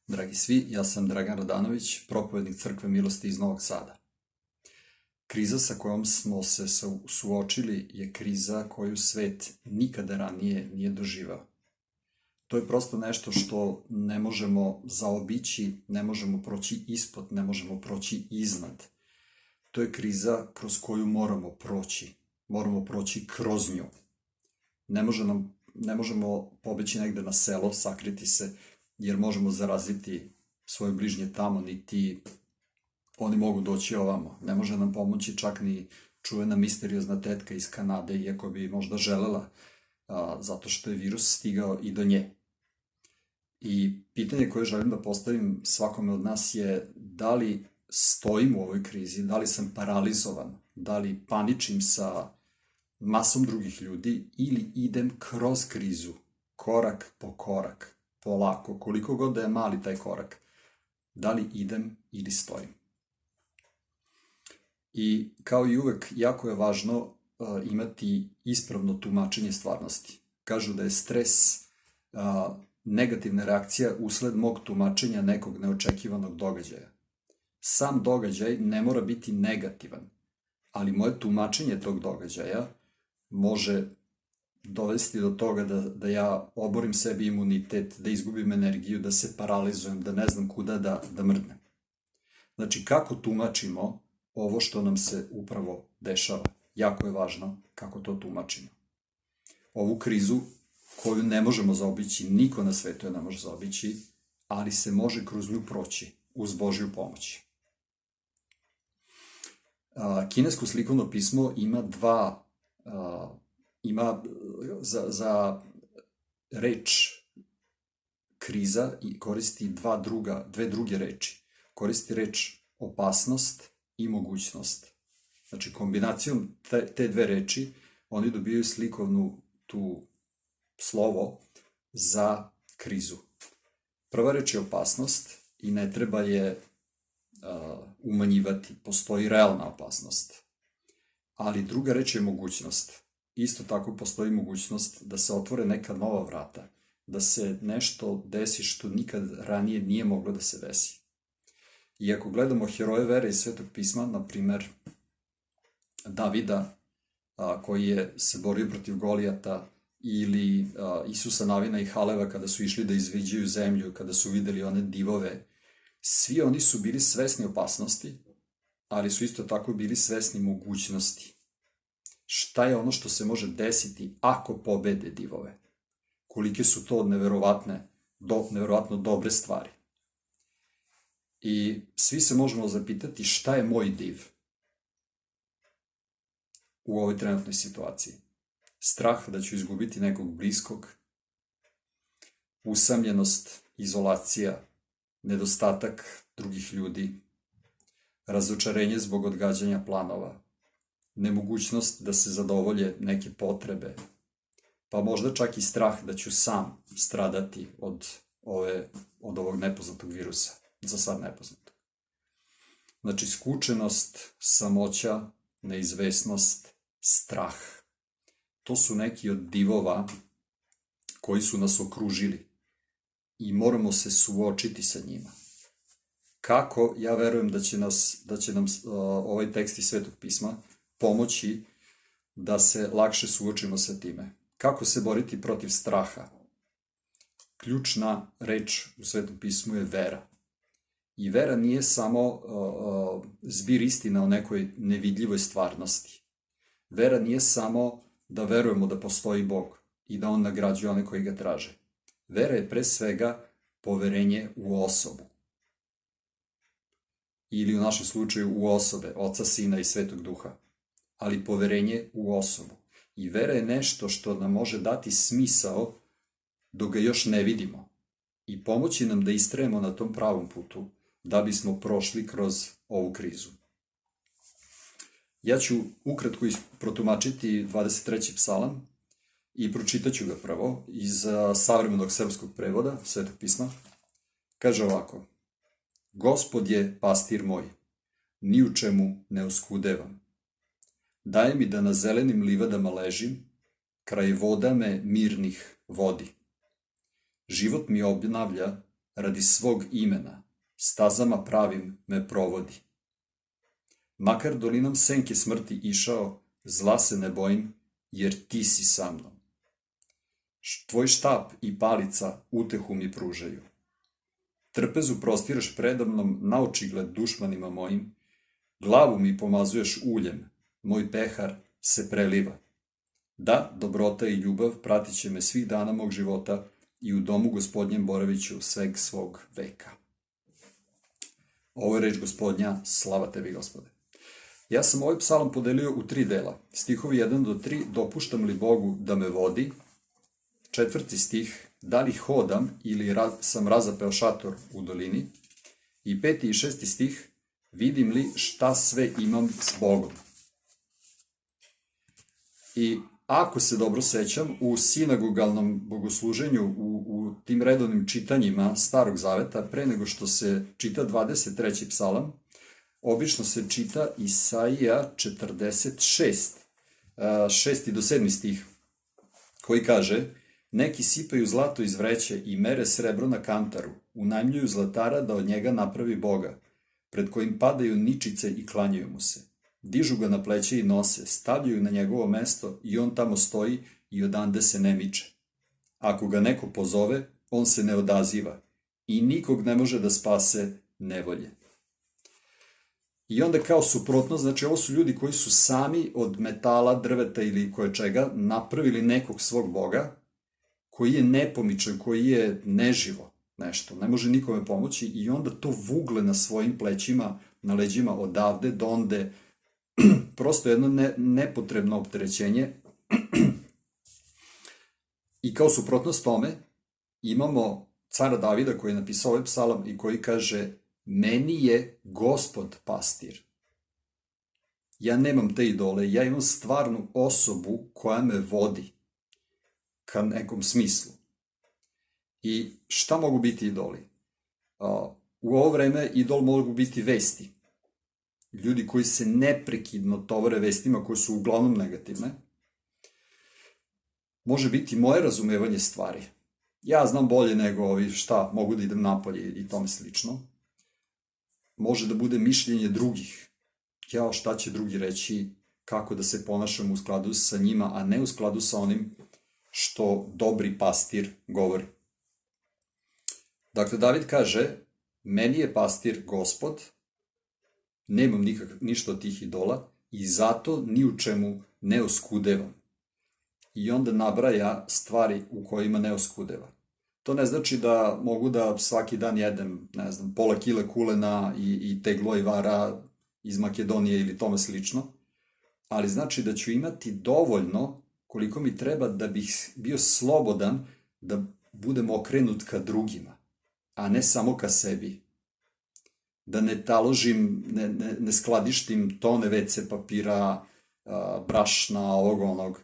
Dragi svi, ja sam Dragan Radanović, propovednik Crkve milosti iz Novog Sada. Kriza sa kojom smo se suočili je kriza koju svet nikada ranije nije doživao. To je prosto nešto što ne možemo zaobići, ne možemo proći ispod, ne možemo proći iznad. To je kriza kroz koju moramo proći kroz nju. Ne možemo pobeći negde na selo, sakriti se, jer možemo zaraziti svoje bližnje tamo, niti oni mogu doći ovamo. Ne može nam pomoći čak ni čuvena misteriozna tetka iz Kanade, iako bi možda želela, zato što je virus stigao i do nje. I pitanje koje želim da postavim svakome od nas je da li stojim u ovoj krizi, da li sam paralizovan, da li paničim sa masom drugih ljudi ili idem kroz krizu, korak po korak, polako, koliko god da je mali taj korak, da li idem ili stojim. I kao i uvek, jako je važno imati ispravno tumačenje stvarnosti. Kažu da je stres negativna reakcija usled mog tumačenja nekog neočekivanog događaja. Sam događaj ne mora biti negativan, ali moje tumačenje tog događaja može dovesti do toga da ja oborim sebi imunitet, da izgubim energiju, da se paralizujem, da ne znam kuda da mrdnem. Znači, kako tumačimo ovo što nam se upravo dešava? Jako je važno kako to tumačimo. Ovu krizu koju ne možemo zaobići, niko na svetu je ne može zaobići, ali se može kroz nju proći uz Božju pomoć. Kinesko slikovno pismo ima za reč kriza i koristi dve druge reči. Koristi reč opasnost i mogućnost. Znači, kombinacijom te dve reči oni dobijaju slikovnu tu slovo za krizu. Prva reč je opasnost i ne treba je umanjivati. Postoji realna opasnost. Ali druga reč je mogućnost. Isto tako postoji mogućnost da se otvore neka nova vrata, da se nešto desi što nikad ranije nije moglo da se desi. I ako gledamo heroje vere iz Svetog pisma, na primer Davida, koji je se borio protiv Golijata, ili Isusa Navina i Haleva kada su išli da izviđaju zemlju, kada su videli one divove, svi oni su bili svesni opasnosti, ali su isto tako bili svesni mogućnosti. Šta je ono što se može desiti ako pobede divove? Kolike su to neverovatno dobre stvari? I svi se možemo zapitati šta je moj div u ovoj trenutnoj situaciji. Strah da ću izgubiti nekog bliskog, usamljenost, izolacija, nedostatak drugih ljudi, razočarenje zbog odgađanja planova, nemogućnost da se zadovolje neke potrebe, pa možda čak i strah da ću sam stradati od ovog nepoznatog virusa, za sad nepoznatog. Znači, skučenost, samoća, neizvesnost, strah. To su neki od divova koji su nas okružili i moramo se suočiti sa njima. Kako? Ja verujem da će nam ovaj tekst iz Svetog pisma pomoći da se lakše suočimo sa time. Kako se boriti protiv straha? Ključna reč u Svetom pismu je vera. I vera nije samo zbir istina o nekoj nevidljivoj stvarnosti. Vera nije samo da verujemo da postoji Bog i da On nagrađuje one koji ga traže. Vera je pre svega poverenje u osobu. Ili u našem slučaju u osobe, Oca, Sina i Svetog Duha. Ali poverenje u osobu. I vera je nešto što nam može dati smisao dok ga još ne vidimo i pomoći nam da istrajemo na tom pravom putu da bismo prošli kroz ovu krizu. Ja ću ukratko protumačiti 23. psalam i pročitat ću ga prvo iz savremenog srpskog prevoda Svetog pisma. Kaže ovako: Gospod je pastir moj, ni u čemu ne oskudevam. Daje mi da na zelenim livadama ležim, kraj voda me mirnih vodi. Život mi obnavlja radi svog imena, stazama pravim me provodi. Makar dolinom senke smrti išao, zla se ne bojim, jer ti si sa mnom. Tvoj štap i palica utehu mi pružaju. Trpezu prostiraš predamnom naočigled dušmanima mojim, glavu mi pomazuješ uljem, moj pehar se preliva. Da, dobrota i ljubav pratit će me svih dana mog života i u domu Gospodnjem boraviću sveg svog veka. Ovo je reč Gospodnja, slava tebi, Gospode. Ja sam ovaj psalam podelio u 3 dela. Stihovi 1 do 3, dopuštam li Bogu da me vodi? 4. stih, da li hodam ili sam razapeo šator u dolini? I 5. i 6. stih, vidim li šta sve imam s Bogom? I ako se dobro sećam, u sinagogalnom bogosluženju, u tim redovnim čitanjima Starog Zaveta, pre nego što se čita 23. psalam, obično se čita Isaija 46, 6. do 7. stih, koji kaže: neki sipaju zlato iz vreće i mere srebro na kantaru, unajmljuju zlatara da od njega napravi Boga, pred kojim padaju ničice i klanjaju mu se. Dižu ga na pleće i nose, stavljaju na njegovo mesto i on tamo stoji i odande se ne miče. Ako ga neko pozove, on se ne odaziva i nikog ne može da spase nevolje. I onda kao suprotno, znači ovo su ljudi koji su sami od metala, drveta ili koje čega napravili nekog svog Boga, koji je nepomičan, koji je neživo nešto, ne može nikome pomoći i onda to vugle na svojim plećima, na leđima odavde do onde, prosto jedno nepotrebno opterećenje. I kao suprotnost tome imamo cara Davida koji je napisao ovaj psalam i koji kaže: meni je Gospod pastir. Ja nemam te idole, ja imam stvarnu osobu koja me vodi ka nekom smislu. I šta mogu biti idoli? U ovo vreme idol mogu biti vesti. Ljudi koji se neprekidno tovare vestima koje su uglavnom negativne. Može biti moje razumevanje stvari. Ja znam bolje nego ovi šta, mogu da idem napolje i tome slično. Može da bude mišljenje drugih. Ja, šta će drugi reći, kako da se ponašam u skladu sa njima, a ne u skladu sa onim što dobri pastir govori. Dakle, David kaže: meni je pastir Gospod, nemam ništa od tih idola i zato ni u čemu ne oskudevam. I onda nabraja stvari u kojima ne oskudeva. To ne znači da mogu da svaki dan jedem, ne znam, pola kile kulena i teglo i vara iz Makedonije ili tome slično, ali znači da ću imati dovoljno koliko mi treba da bih bio slobodan da budem okrenut ka drugima, a ne samo ka sebi. Da ne taložim, ne skladištim tone WC papira, brašna, ovog onog,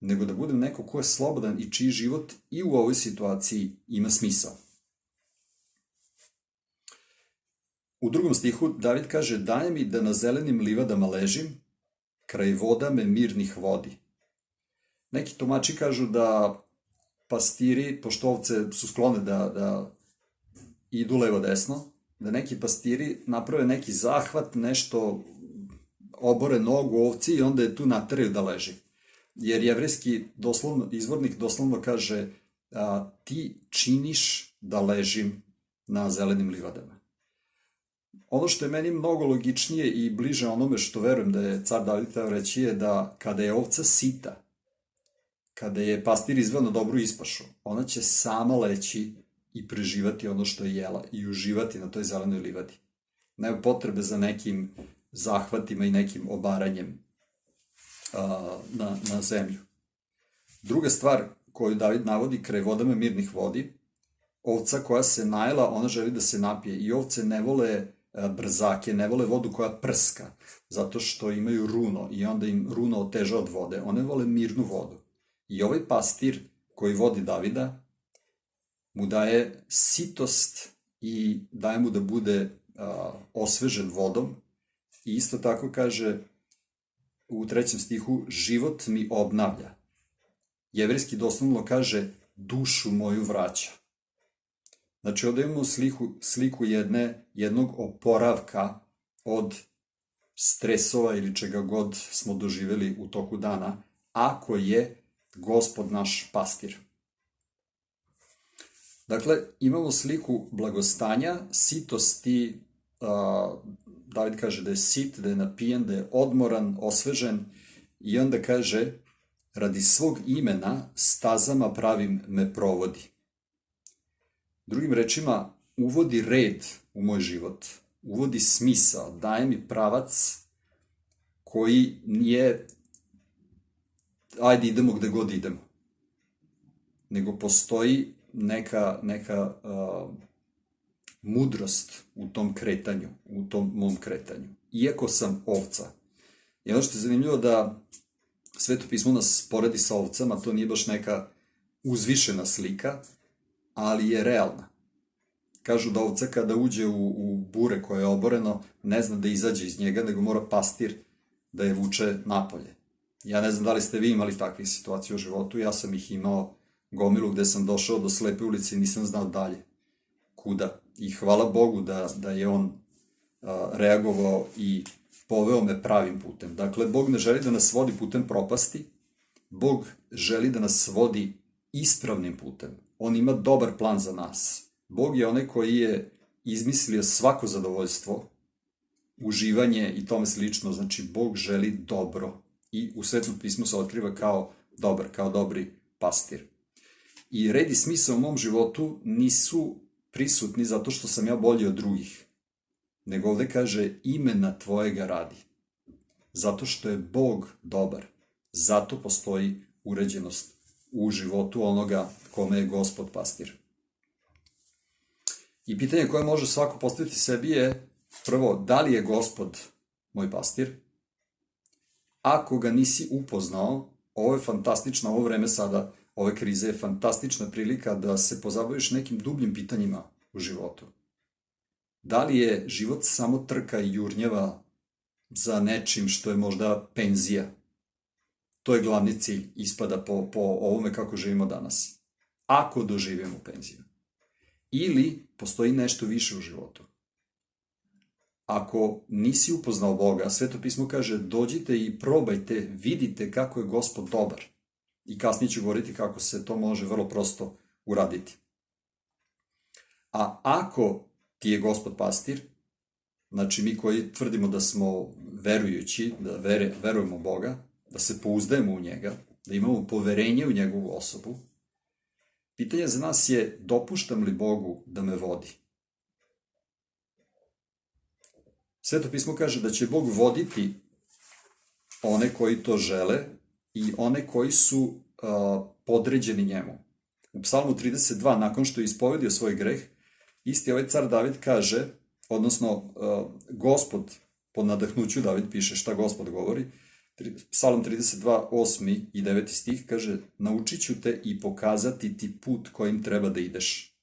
nego da budem neko ko je slobodan i čiji život i u ovoj situaciji ima smisao. U 2. stihu David kaže: daje mi da na zelenim livadama ležim, kraj voda me mirnih vodi. Neki tumači kažu da pastiri, pošto ovce su sklone da idu levo-desno, da neki pastiri naprave neki zahvat, nešto obore nogu ovci i onda je tu nateraju da leži. Jer jevrejski izvornik doslovno kaže: ti činiš da ležim na zelenim livadama. Ono što je meni mnogo logičnije i bliže onome što verujem da je car David hteo reći je da kada je ovca sita, kada je pastir izveo na dobru ispašu, ona će sama leći i preživati ono što je jela i uživati na toj zelenoj livadi. Nema potrebe za nekim zahvatima i nekim obaranjem na zemlju. Druga stvar koju David navodi, kraj vodama mirnih vodi, ovca koja se najela, ona želi da se napije i ovce ne vole brzake, ne vole vodu koja prska, zato što imaju runo i onda im runo oteža od vode. One vole mirnu vodu. I ovaj pastir koji vodi Davida mu daje sitost i daje mu da bude osvežen vodom i isto tako kaže u 3. stihu: život mi obnavlja. Jevrejski doslovno kaže: dušu moju vraća. Znači, ovdje imamo sliku jednog oporavka od stresova ili čega god smo doživjeli u toku dana, ako je Gospod naš pastir. Dakle, imamo sliku blagostanja, sitosti, David kaže da je sit, da je napijen, da je odmoran, osvežen, i onda kaže, radi svog imena stazama pravim me provodi. Drugim rečima, uvodi red u moj život, uvodi smisao, daje mi pravac koji nije ajde idemo gde god idemo, nego postoji neka mudrost u tom kretanju, u tom mom kretanju. Iako sam ovca. I ono što je zanimljivo da Sveto pismo nas poredi sa ovcama, to nije baš neka uzvišena slika, ali je realna. Kažu da ovca kada uđe u bure koje je oboreno, ne zna da izađe iz njega, nego mora pastir da je vuče napolje. Ja ne znam da li ste vi imali takvih situacija u životu, ja sam ih imao gomilu gde sam došao do slepe ulice i nisam znao dalje kuda. I hvala Bogu da je on reagovao i poveo me pravim putem. Dakle, Bog ne želi da nas vodi putem propasti, Bog želi da nas vodi ispravnim putem. On ima dobar plan za nas. Bog je onaj koji je izmislio svako zadovoljstvo, uživanje i tome slično. Znači, Bog želi dobro i u Svetom pismu se otkriva kao dobar, kao dobri pastir. I red i smisao u mom životu nisu prisutni zato što sam ja bolji od drugih, nego ovde kaže imena tvojega radi. Zato što je Bog dobar. Zato postoji uređenost u životu onoga kome je Gospod pastir. I pitanje koje može svako postaviti sebi je, prvo, da li je Gospod moj pastir? Ako ga nisi upoznao, ovo je fantastično, ovo vreme sada, ove krize je fantastična prilika da se pozabaviš nekim dubljim pitanjima u životu. Da li je život samo trka i jurnjeva za nečim što je možda penzija? To je glavni cilj, ispada po ovome kako živimo danas. Ako doživimo penziju. Ili postoji nešto više u životu. Ako nisi upoznao Boga, Sveto pismo kaže dođite i probajte, vidite kako je Gospod dobar. I kasnije ću govoriti kako se to može vrlo prosto uraditi. A ako ti je Gospod pastir, znači mi koji tvrdimo da smo verujući, da verujemo Boga, da se pouzdajemo u njega, da imamo poverenje u njegovu osobu, pitanje za nas je dopuštam li Bogu da me vodi? Sveto pismo kaže da će Bog voditi one koji to žele i one koji su podređeni njemu. U Psalmu 32, nakon što je ispovedio svoj greh, isti ovaj car David kaže, odnosno Gospod, po nadahnuću David piše šta Gospod govori, Psalm 32, 8. i 9. stih kaže, naučit ću te i pokazati ti put kojim treba da ideš.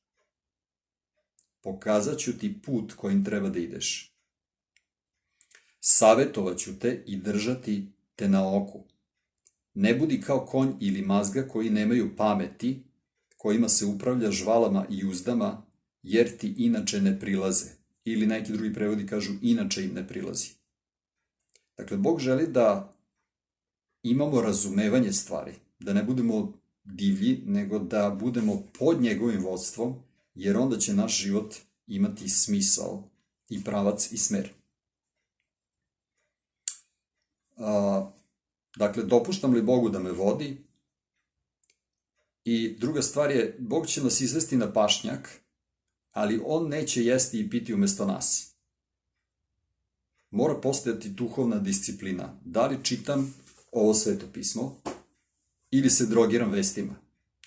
Pokazat ću ti put kojim treba da ideš. Savetovat ću te i držati te na oku. Ne budi kao konj ili mazga koji nemaju pameti, kojima se upravlja žvalama i uzdama, jer ti inače ne prilaze. Ili neki drugi prevodi kažu, inače im ne prilazi. Dakle, Bog želi da imamo razumevanje stvari, da ne budemo divlji, nego da budemo pod njegovim vodstvom, jer onda će naš život imati smisao i pravac i smer. Dakle, dopuštam li Bogu da me vodi? I druga stvar je, Bog će nas izvesti na pašnjak, ali on neće jesti i piti umesto nas. Mora postojati duhovna disciplina. Da li čitam ovo Sveto pismo ili se drogiram vestima?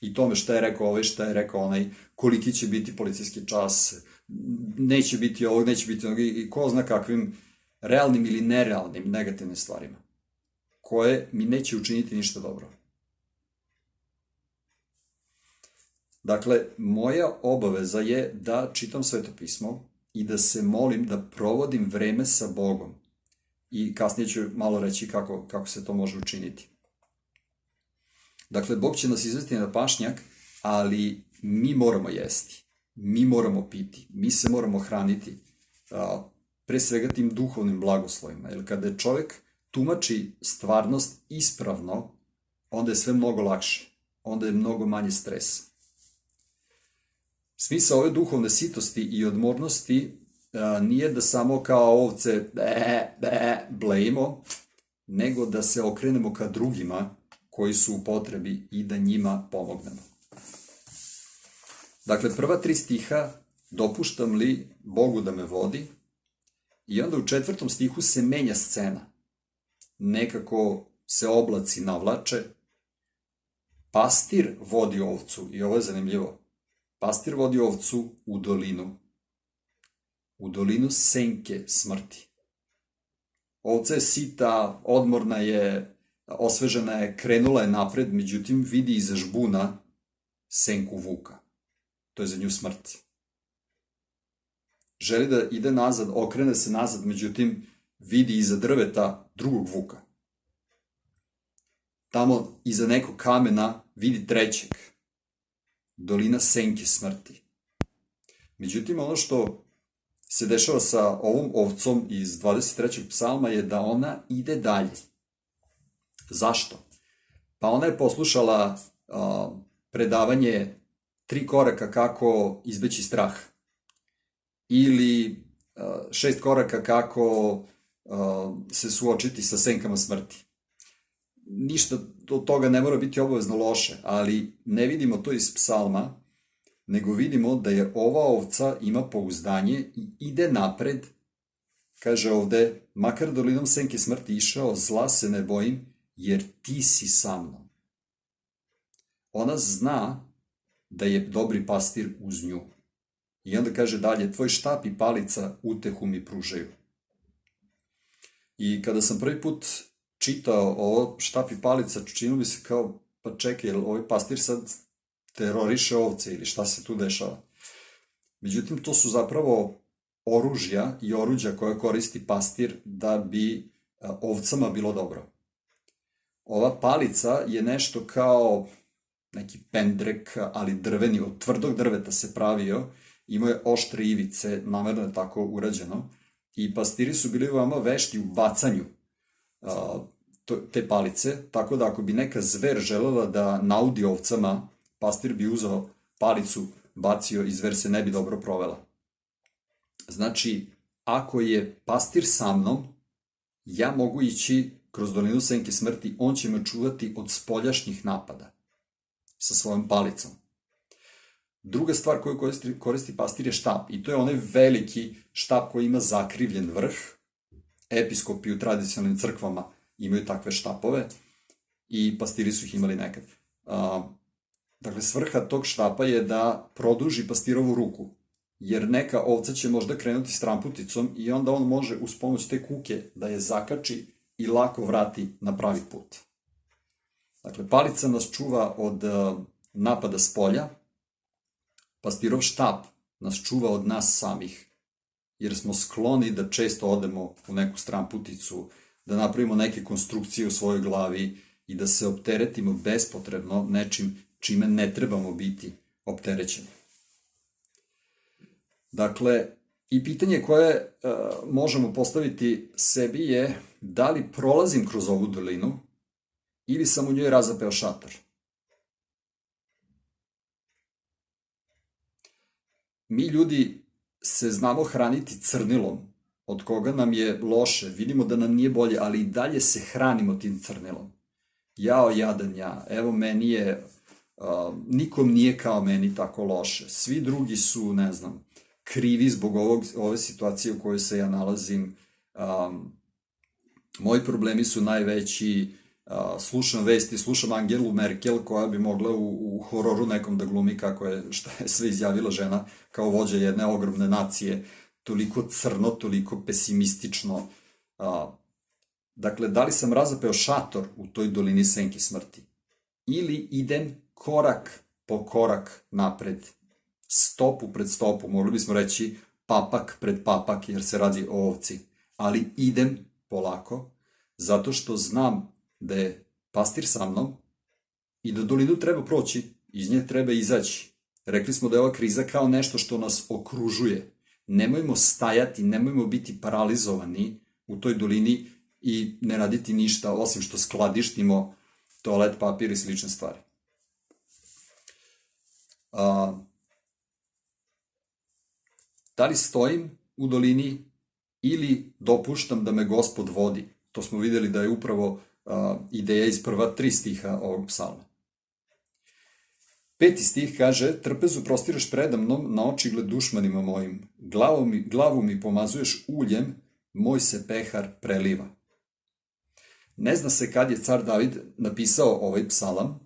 I tome šta je rekao ovaj, šta je rekao onaj, koliki će biti policijski čas, neće biti ovog, neće biti ovog, i ko zna kakvim realnim ili nerealnim negativnim stvarima, koje mi neće učiniti ništa dobro. Dakle, moja obaveza je da čitam Sveto pismo i da se molim, da provodim vreme sa Bogom. I kasnije ću malo reći kako se to može učiniti. Dakle, Bog će nas izvesti na pašnjak, ali mi moramo jesti. mi moramo piti, mi se moramo hraniti, pre svega tim duhovnim blagoslovima, jer kada čovjek tumači stvarnost ispravno, onda je sve mnogo lakše, onda je mnogo manje stresa. Smisao ove duhovne sitosti i odmornosti nije da samo kao ovce blejimo, nego da se okrenemo ka drugima koji su u potrebi i da njima pomognemo. Dakle, prva 3 stiha, dopuštam li Bogu da me vodi, i onda u 4. stihu se menja scena. Nekako se oblaci navlače, pastir vodi ovcu, i ovo je zanimljivo, pastir vodi ovcu u dolinu senke smrti. Ovca je sita, odmorna je, osvežena je, krenula je napred, međutim vidi iza žbuna senku vuka. To je za nju smrt. Želi da ide nazad, okrene se nazad, međutim vidi iza drveta drugog vuka. Tamo iza nekog kamena vidi trećeg. Dolina senke smrti. Međutim, ono što se dešava sa ovom ovcom iz 23. psalma je da ona ide dalje. Zašto? Pa ona je poslušala predavanje 3 koraka kako izbeći strah. Ili 6 koraka kako se suočiti sa senkama smrti. Ništa od toga ne mora biti obavezno loše, ali ne vidimo to iz psalma, nego vidimo da je ova ovca ima pouzdanje i ide napred. Kaže ovde, makar dolinom senke smrti išao, zla se ne bojim, jer ti si sa mnom. Ona zna da je dobri pastir uz nju. I onda kaže dalje, tvoj štap i palica utehu mi pružaju. I kada sam prvi put čitao ovo štap i palica, činilo bi se kao, pa čekaj, jel ovaj pastir sad teroriše ovce ili šta se tu dešava? Međutim, to su zapravo oružja i oruđa koja koristi pastir da bi ovcama bilo dobro. Ova palica je nešto kao neki pendrek, ali drveni, od tvrdog drveta se pravio, imao je oštre ivice, namerno je tako urađeno, i pastiri su bili veoma vešti u bacanju te palice, tako da ako bi neka zver želela da naudi ovcama, pastir bi uzeo palicu, bacio i zver se ne bi dobro provela. Znači, ako je pastir sa mnom, ja mogu ići kroz dolinu senke smrti, on će me čuvati od spoljašnjih napada sa svojom palicom. Druga stvar koju koristi pastir je štap, i to je onaj veliki štap koji ima zakrivljen vrh. Episkopi u tradicionalnim crkvama imaju takve štapove i pastiri su ih imali nekad. Dakle, svrha tog štapa je da produži pastirovu ruku, jer neka ovca će možda krenuti stramputicom i onda on može uz pomoć te kuke da je zakači i lako vrati na pravi put. Dakle, palica nas čuva od napada s polja, pastirov štap nas čuva od nas samih, jer smo skloni da često odemo u neku stramputicu, da napravimo neke konstrukcije u svojoj glavi i da se opteretimo bespotrebno nečim čime ne trebamo biti opterećeni. Dakle, i pitanje koje možemo postaviti sebi je da li prolazim kroz ovu dolinu ili sam u njoj razapeo šator. Mi ljudi se znamo hraniti crnilom, od koga nam je loše, vidimo da nam nije bolje, ali i dalje se hranimo tim crnilom. Jao, jadan ja, evo meni je, nikom nije kao meni tako loše, svi drugi su, ne znam, krivi zbog ove situacije u kojoj se ja nalazim, moji problemi su najveći, slušam vesti, slušam Angelu Merkel koja bi mogla u hororu nekom da glumi kako je, šta je sve izjavila žena kao vođa jedne ogromne nacije, toliko crno, toliko pesimistično. Dakle, da li sam razapeo šator u toj dolini senke smrti? Ili idem korak po korak napred, stopu pred stopu, mogli bismo reći papak pred papak, jer se radi o ovci, ali idem polako, zato što znam da je pastir sa mnom i da dolinu treba proći, iz nje treba izaći. Rekli smo da je ova kriza kao nešto što nas okružuje. Nemojmo stajati, nemojmo biti paralizovani u toj dolini i ne raditi ništa, osim što skladištimo toalet papir i slične stvari. Da li stojim u dolini ili dopuštam da me Gospod vodi? To smo videli da je upravo ideja iz prva 3 stiha ovog psalma. 5. stih kaže: trpezu prostiraš predamnom na očigled dušmanima mojim, glavu mi pomazuješ uljem, moj se pehar preliva. Ne zna se kad je car David napisao ovaj psalam.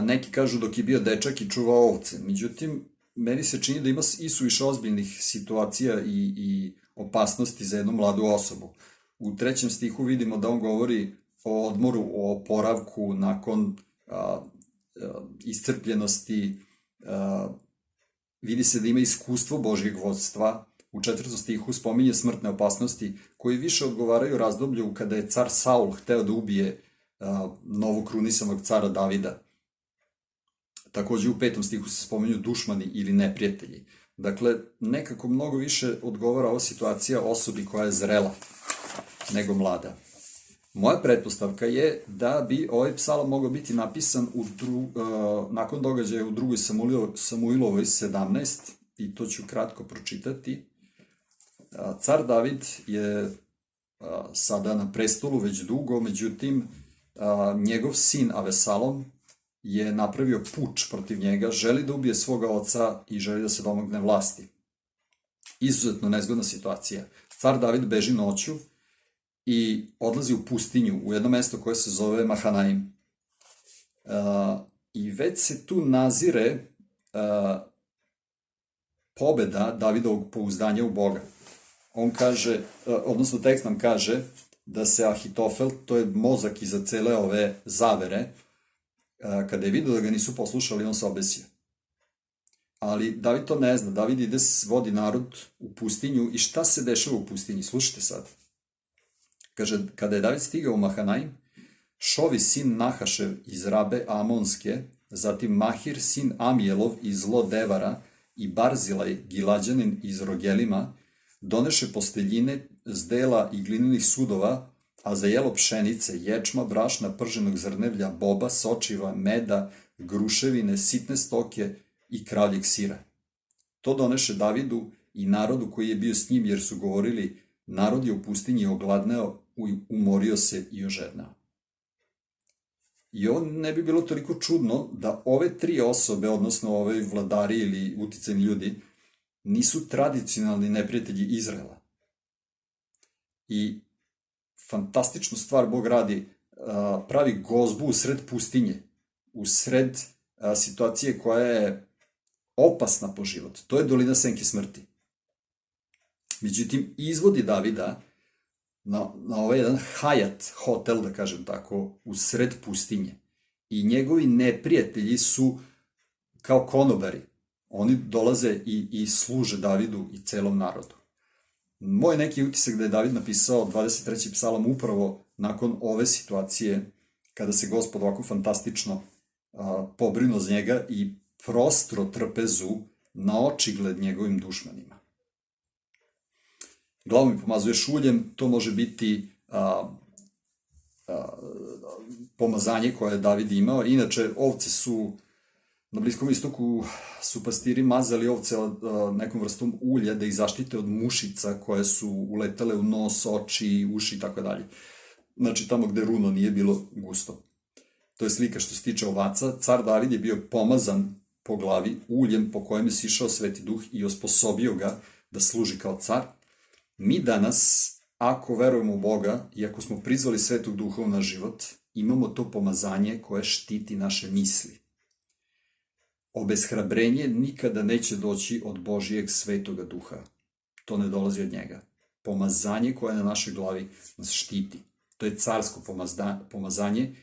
Neki kažu dok je bio dečak i čuvao ovce. Međutim, meni se čini da ima isuviše ozbiljnih situacija i opasnosti za jednu mladu osobu. U 3. stihu vidimo da on govori o odmoru, o oporavku nakon iscrpljenosti, vidi se da ima iskustvo Božjeg vodstva. U 4. stihu spominje smrtne opasnosti koji više odgovaraju razdoblju kada je car Saul hteo da ubije novokrunisanog cara Davida. Takođe u 5. stihu se spominju dušmani ili neprijatelji. Dakle, nekako mnogo više odgovara ova situacija osobi koja je zrela nego mlada. Moja pretpostavka je da bi ovaj psalam mogao biti napisan nakon događaja u 2. Samuilovoj 17, i to ću kratko pročitati. Car David je sada na prestolu već dugo, međutim, njegov sin Avesalom je napravio puč protiv njega, želi da ubije svoga oca i želi da se domogne vlasti. Izuzetno nezgodna situacija. Car David beži noću i odlazi u pustinju, u jedno mesto koje se zove Mahanaim. I već se tu nazire pobeda Davidovog pouzdanja u Boga. On kaže, odnosno tekst nam kaže da se Ahitofel, to je mozak iza cele ove zavere, kada je vidio da ga nisu poslušali, on se obesio. Ali David to ne zna. David ide, vodi narod u pustinju i šta se dešava u pustinji? Slušajte sad. Kaže, kada je David stigao u Mahanaim, Šovi sin Nahašev iz Rabe Amonske, zatim Mahir sin Amijelov iz Lodevara i Barzilaj Gilađanin iz Rogelima, doneše posteljine s dela i glininih sudova, a za jelo pšenice, ječma, brašna, prženog zrnevlja, boba, sočiva, meda, gruševine, sitne stoke i kravljeg sira. To doneše Davidu i narodu koji je bio s njim, jer su govorili: narod je u pustinji ogladneo, umorio se i ožedneo. I ovo ne bi bilo toliko čudno da ove 3 osobe, odnosno ove vladari ili uticajni ljudi, nisu tradicionalni neprijatelji Izraela. I fantastičnu stvar Bog radi, pravi gozbu u sred pustinje, u sred situacije koja je opasna po život. To je dolina senke smrti. Međutim, izvodi Davida na ovaj jedan Hajat hotel, da kažem tako, u sred pustinje. I njegovi neprijatelji su kao konobari. Oni dolaze i služe Davidu i celom narodu. Moj neki utisak da je David napisao 23. psalam upravo nakon ove situacije, kada se Gospod ovako fantastično pobrinuo za njega i prostro trpezu na očigled njegovim dušmanima. Glavu mi pomazuješ uljem, to može biti pomazanje koje je David imao. Inače, ovce su, na Bliskom istoku su pastiri mazali ovce nekom vrstom ulja da ih zaštite od mušica koje su uletale u nos, oči, uši i tako dalje. Znači, tamo gde runo nije bilo gusto. To je slika što se tiče ovaca. Car David je bio pomazan po glavi uljem po kojem je sišao Sveti Duh i osposobio ga da služi kao car. Mi danas, ako verujemo u Boga i ako smo prizvali Svetog Duha u naš život, imamo to pomazanje koje štiti naše misli. Obeshrabrenje nikada neće doći od Božijeg Svetoga Duha. To ne dolazi od njega. Pomazanje koje je na našoj glavi nas štiti. To je carsko pomazanje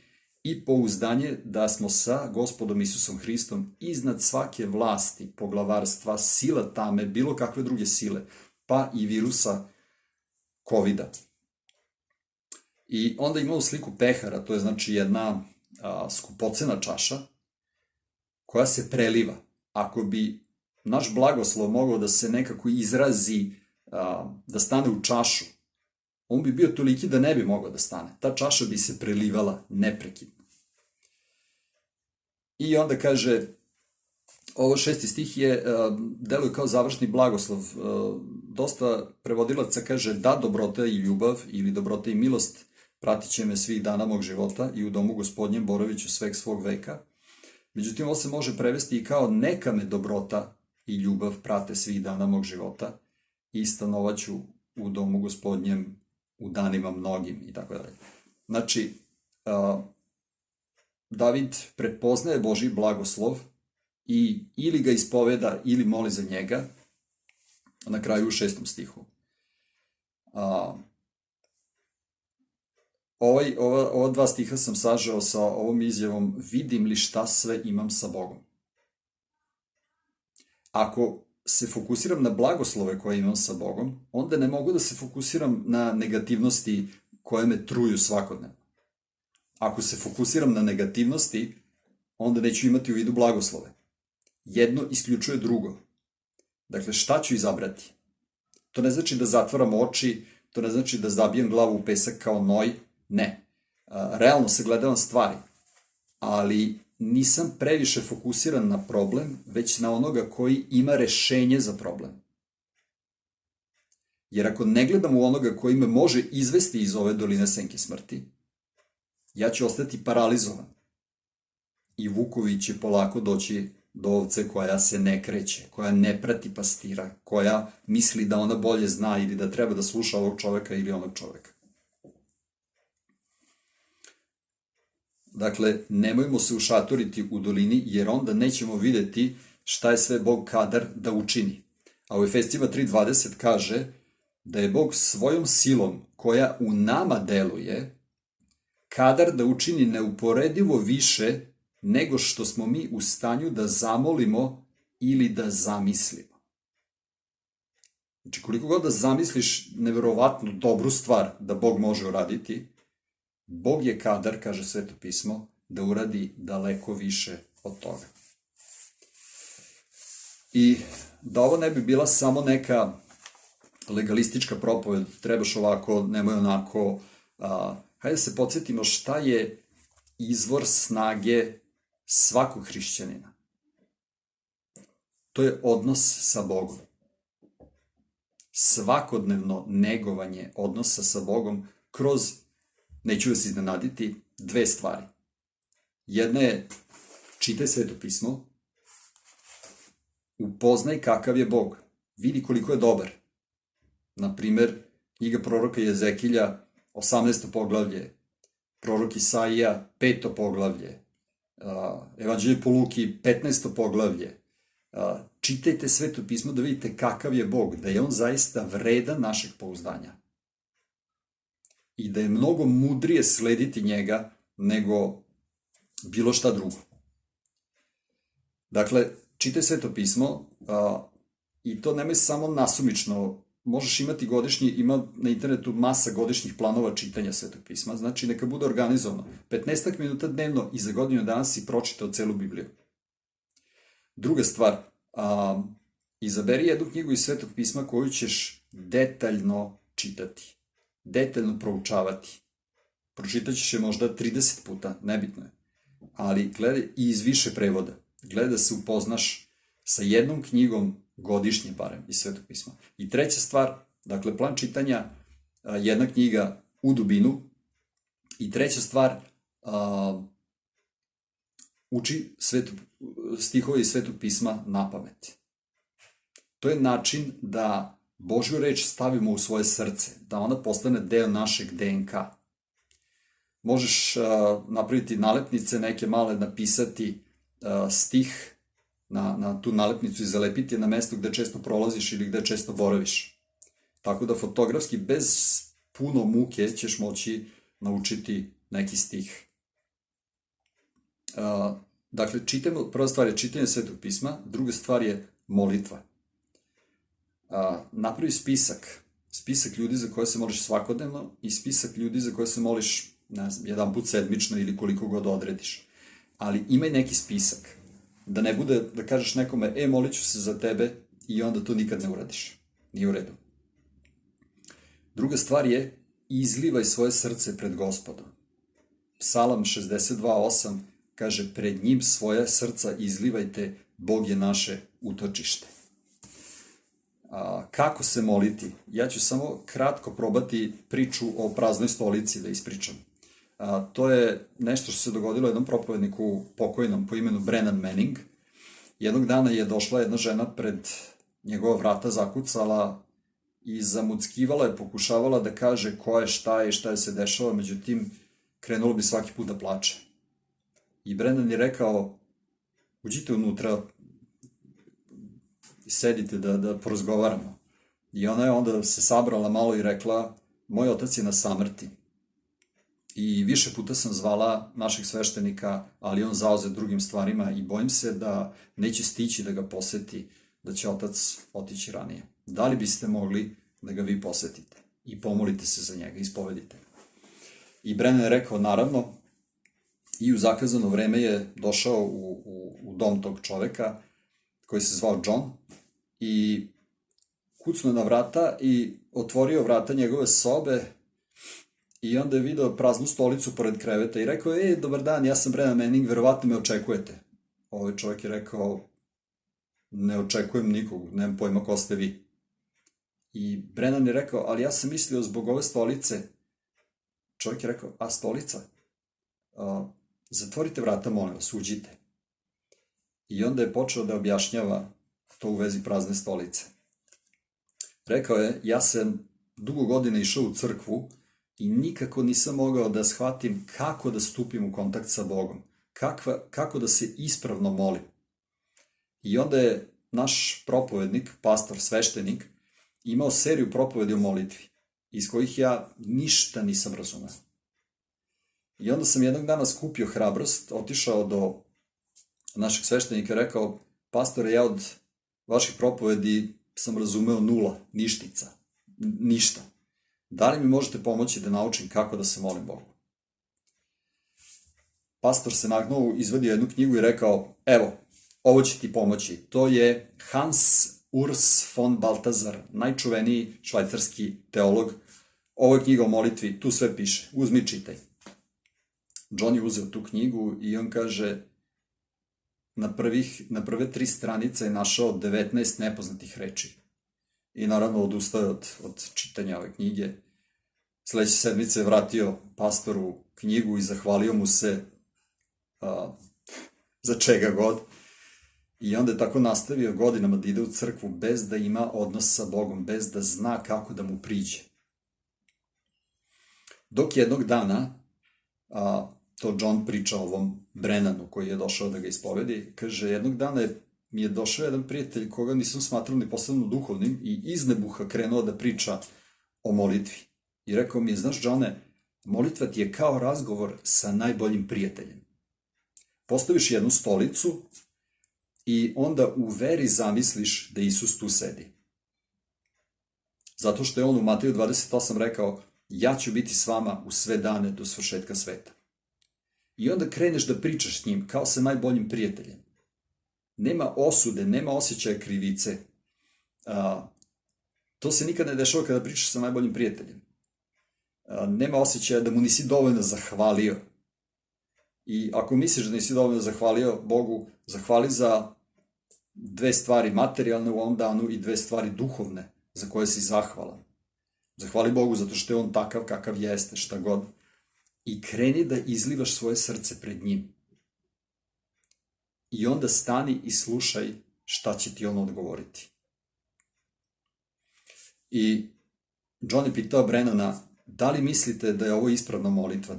i pouzdanje da smo sa Gospodom Isusom Hristom iznad svake vlasti, poglavarstva, sila tame, bilo kakve druge sile, pa i virusa COVID-a. I onda imamo sliku pehara, to je znači jedna skupocena čaša, koja se preliva. Ako bi naš blagoslov mogao da se nekako izrazi, da stane u čašu, on bi bio toliki da ne bi mogao da stane. Ta čaša bi se prelivala neprekidno. I onda kaže, ovo 6. stih deluje kao završni blagoslov. Dosta prevodilaca kaže da dobrota i ljubav ili dobrota i milost pratit će me svih dana mog života i u domu gospodnjem boraviću sveg svog veka. Međutim, ovo se može prevesti i kao neka me dobrota i ljubav prate svih dana mog života i stanovaću u domu gospodnjem u danima mnogim i tako dalje. Znači, David prepoznaje Božji blagoslov i ili ga ispoveda ili moli za njega, na kraju u 6. stihu. Ova 2 stiha sam sažao sa ovom izjavom: vidim li šta sve imam sa Bogom. Ako se fokusiram na blagoslove koje imam sa Bogom, onda ne mogu da se fokusiram na negativnosti koje me truju svakodnevno. Ako se fokusiram na negativnosti, onda neću imati u vidu blagoslove. Jedno isključuje drugo. Dakle, šta ću izabrati? To ne znači da zatvaram oči, to ne znači da zabijem glavu u pesak kao noj, ne. Realno sagledavam stvari, ali nisam previše fokusiran na problem, već na onoga koji ima rešenje za problem. Jer ako ne gledam u onoga koji me može izvesti iz ove doline senke smrti, ja ću ostati paralizovan. I vukovi će polako doći do ovce koja se ne kreće, koja ne prati pastira, koja misli da ona bolje zna ili da treba da sluša ovog čoveka ili onog čoveka. Dakle, nemojmo se ušatoriti u dolini, jer onda nećemo videti šta je sve Bog kadar da učini. A u Efescima 3.20 kaže da je Bog svojom silom koja u nama deluje kadar da učini neuporedivo više nego što smo mi u stanju da zamolimo ili da zamislimo. Znači, koliko god da zamisliš neverovatnu dobru stvar da Bog može uraditi, Bog je kadar, kaže Sveto pismo, da uradi daleko više od toga. I da ovo ne bi bila samo neka legalistička propoved, trebaš ovako, nemoj onako, hajde da se podsjetimo šta je izvor snage svakog hrišćanina. To je odnos sa Bogom. Svakodnevno negovanje odnosa sa Bogom kroz, neću vas iznenaditi, 2 stvari. Jedna je čitaj Sveto pismo, upoznaj kakav je Bog, vidi koliko je dobar. Naprimer, knjiga proroka Jezekilja, 18. poglavlje, prorok Isaija, 5. poglavlje, Evanđelje po Luki, 15. poglavlje. Čitajte Sveto pismo da vidite kakav je Bog, da je on zaista vredan našeg pouzdanja. I da je mnogo mudrije slediti njega nego bilo šta drugo. Dakle, čitaj Sveto pismo i to nemoj samo nasumično. Možeš imati godišnji, ima na internetu masa godišnjih planova čitanja Svetog pisma, znači neka bude organizovano. 15 minuta dnevno i za godinu dana si pročitao celu Bibliju. Druga stvar, izaberi jednu knjigu iz Svetog pisma koju ćeš detaljno čitati, detaljno proučavati. Pročitat ćeš je možda 30 puta, nebitno je. Ali gledaj i iz više prevoda. Gledaj da se upoznaš sa jednom knjigom godišnje barem iz Svetog pisma. I treća stvar, dakle, plan čitanja, jedna knjiga u dubinu. I treća stvar, uči stihove iz Svetog pisma na pamet. To je način da Božju reč stavimo u svoje srce, da ona postane deo našeg DNK. Možeš napraviti nalepnice, neke male, napisati stih na tu nalepnicu i zalepiti je na mesto gde često prolaziš ili gde često boraviš. Tako da fotografski, bez puno muke, ćeš moći naučiti neki stih. Dakle, prva stvar je čitanje Svetog pisma, druga stvar je molitva. Napravi spisak ljudi za koje se moliš svakodnevno i spisak ljudi za koje se moliš, ne znam, jedan put sedmično ili koliko god odrediš. Ali imaj neki spisak. Da ne bude da kažeš nekome, molit ću se za tebe i onda to nikad ne uradiš. Nije u redu. Druga stvar je, izlivaj svoje srce pred Gospodom. Psalam 62:8 kaže, pred njim svoje srca izlivajte, Bog je naše utočište. Kako se moliti? Ja ću samo kratko probati priču o praznoj stolici da ispričam. To je nešto što se dogodilo jednom propovedniku pokojnom po imenu Brennan Manning. Jednog dana je došla jedna žena pred njegova vrata, zakucala i zamuckivala je, pokušavala da kaže ko je, šta je se dešava, međutim, krenulo bi svaki put da plače. I Brennan je rekao, uđite unutra i sedite da porazgovaramo. I ona je onda se sabrala malo i rekla, moj otac je na samrti. I više puta sam zvala našeg sveštenika, ali on zauzet drugim stvarima i bojim se da neće stići da ga poseti, da će otac otići ranije. Da li biste mogli da ga vi posetite i pomolite se za njega, ispovedite ga? I Brennan je rekao, naravno, i u zakazano vreme je došao u dom tog čoveka, koji se zvao John, i kucnuo na vrata i otvorio vrata njegove sobe i onda je video praznu stolicu pored kreveta i rekao, dobar dan, ja sam Brennan Manning, verovatno me očekujete. Ovaj čovjek je rekao, ne očekujem nikog, nemam pojma ko ste vi. I Brennan je rekao, ali ja sam mislio zbog ove stolice. Čovjek je rekao, a stolica? Zatvorite vrata, molim vas, uđite. I onda je počeo da objašnjava to u vezi prazne stolice. Rekao je, ja sam dugo godina išao u crkvu i nikako nisam mogao da shvatim kako da stupim u kontakt sa Bogom, kako da se ispravno molim. I onda je naš propovednik, pastor, sveštenik, imao seriju propovedi o molitvi, iz kojih ja ništa nisam razumeo. I onda sam jednog dana skupio hrabrost, otišao do našeg sveštenika i rekao, pastore, ja od vaših propovedi sam razumeo nula, ništica, ništa. Da li mi možete pomoći da naučim kako da se molim Bogu? Pastor se nagnuo, izvadio jednu knjigu i rekao, evo, ovo će ti pomoći. To je Hans Urs von Balthasar, najčuveniji švajcarski teolog. Ovo je knjiga o molitvi, tu sve piše, uzmi čitaj. John je uzeo tu knjigu i on kaže, na prve 3 stranice je našao 19 nepoznatih reči. I naravno odustao od čitanja ove knjige. Sledeće sedmice je vratio pastoru knjigu i zahvalio mu se za čega god. I onda je tako nastavio godinama da ide u crkvu bez da ima odnos sa Bogom, bez da zna kako da mu priđe. Dok jednog dana, to John priča o ovom Brennanu koji je došao da ga ispovedi, kaže, jednog dana mi je došao jedan prijatelj koga nisam smatrao ni posebno duhovnim i iz nebuha krenuo da priča o molitvi. I rekao mi je, znaš Johne, molitva ti je kao razgovor sa najboljim prijateljem. Postaviš jednu stolicu i onda u veri zamisliš da Isus tu sedi. Zato što je on u Mateju 28 rekao, ja ću biti s vama u sve dane do svršetka sveta. I onda kreneš da pričaš s njim kao sa najboljim prijateljem. Nema osude, nema osjećaja krivice. To se nikad ne dešava kada pričaš sa najboljim prijateljem. Nema osjećaja da mu nisi dovoljno zahvalio. I ako misliš da nisi dovoljno zahvalio Bogu, zahvali za 2 stvari materijalne u ovom danu i 2 stvari duhovne za koje si zahvalan. Zahvali Bogu zato što je on takav kakav jeste, šta god. I kreni da izlivaš svoje srce pred njim. I onda stani i slušaj šta će ti on odgovoriti. I John je pitao Brennana, da li mislite da je ovo ispravna molitva?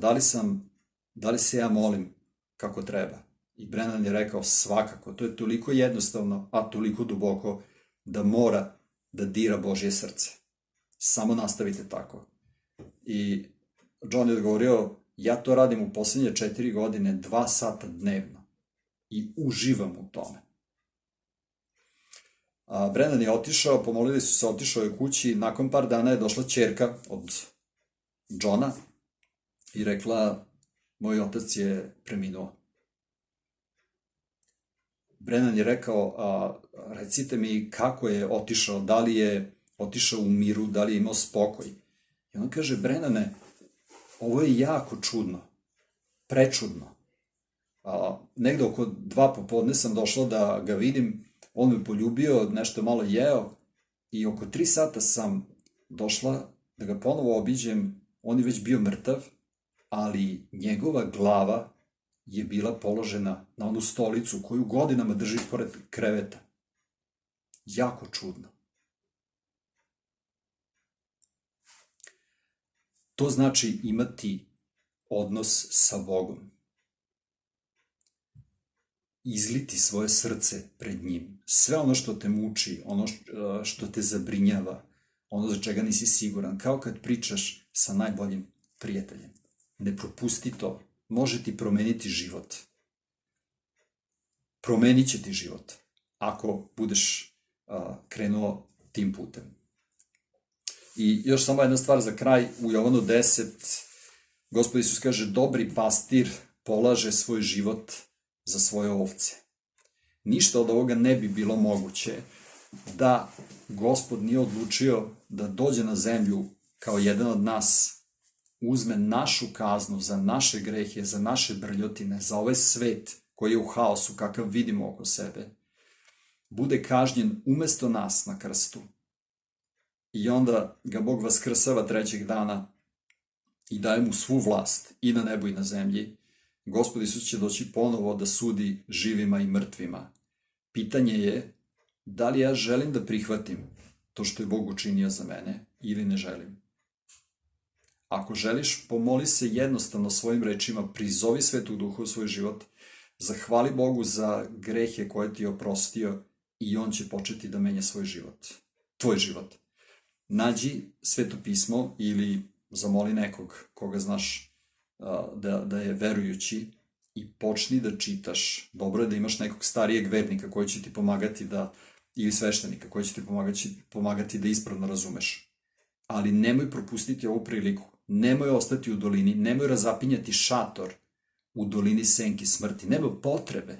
Da li se ja molim kako treba? I Brennan je rekao, svakako, to je toliko jednostavno, a toliko duboko, da mora da dira Božje srce. Samo nastavite tako. I John je odgovorio, ja to radim u poslednje 4 godine, 2 sata dnevno. I uživam u tome. Brennan je otišao, pomolili su se, otišao je kući, nakon par dana je došla ćerka od Johna i rekla, moj otac je preminuo. Brennan je rekao, recite mi kako je otišao, da li je otišao u miru, da li je imao spokoj. I on kaže, Brennane, ovo je jako čudno, prečudno. Negde oko 2 popodne sam došla da ga vidim, on me poljubio, nešto malo jeo i oko 3 sata sam došla da ga ponovo obiđem, on je već bio mrtav, ali njegova glava je bila položena na onu stolicu koju godinama drži pored kreveta. Jako čudno. To znači imati odnos sa Bogom. Izliti svoje srce pred njim. Sve ono što te muči, ono što te zabrinjava, ono za čega nisi siguran, kao kad pričaš sa najboljim prijateljem. Ne propusti to. Može ti promeniti život. Promenit će ti život ako budeš krenuo tim putem. I još samo jedna stvar za kraj, u Jovanu 10, Gospod Isus kaže, dobri pastir polaže svoj život za svoje ovce. Ništa od ovoga ne bi bilo moguće da Gospod nije odlučio da dođe na zemlju kao jedan od nas, uzme našu kaznu za naše grehe, za naše brljotine, za ovaj svet koji je u haosu kakav vidimo oko sebe, bude kažnjen umesto nas na krstu. I onda ga Bog vaskrsava 3. dana i daje mu svu vlast i na nebu i na zemlji. Gospod Isus će doći ponovo da sudi živima i mrtvima. Pitanje je da li ja želim da prihvatim to što je Bog učinio za mene ili ne želim. Ako želiš, pomoli se jednostavno svojim rečima, prizovi Svetog Duha u svoj život, zahvali Bogu za grehe koje ti je oprostio i on će početi da menja svoj život, tvoj život. Nađi Sveto pismo ili zamoli nekog koga znaš da je verujući i počni da čitaš. Dobro je da imaš nekog starijeg vernika koji će ti pomagati ili sveštenika koji će ti pomagati da ispravno razumeš. Ali nemoj propustiti ovu priliku. Nemoj ostati u dolini, nemoj razapinjati šator u dolini senke smrti. Nema potrebe.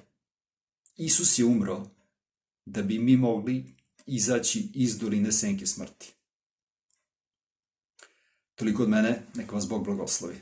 Isus je umro da bi mi mogli izaći iz doline senke smrti. Toliko od mene, neka vas Bog blagoslovi.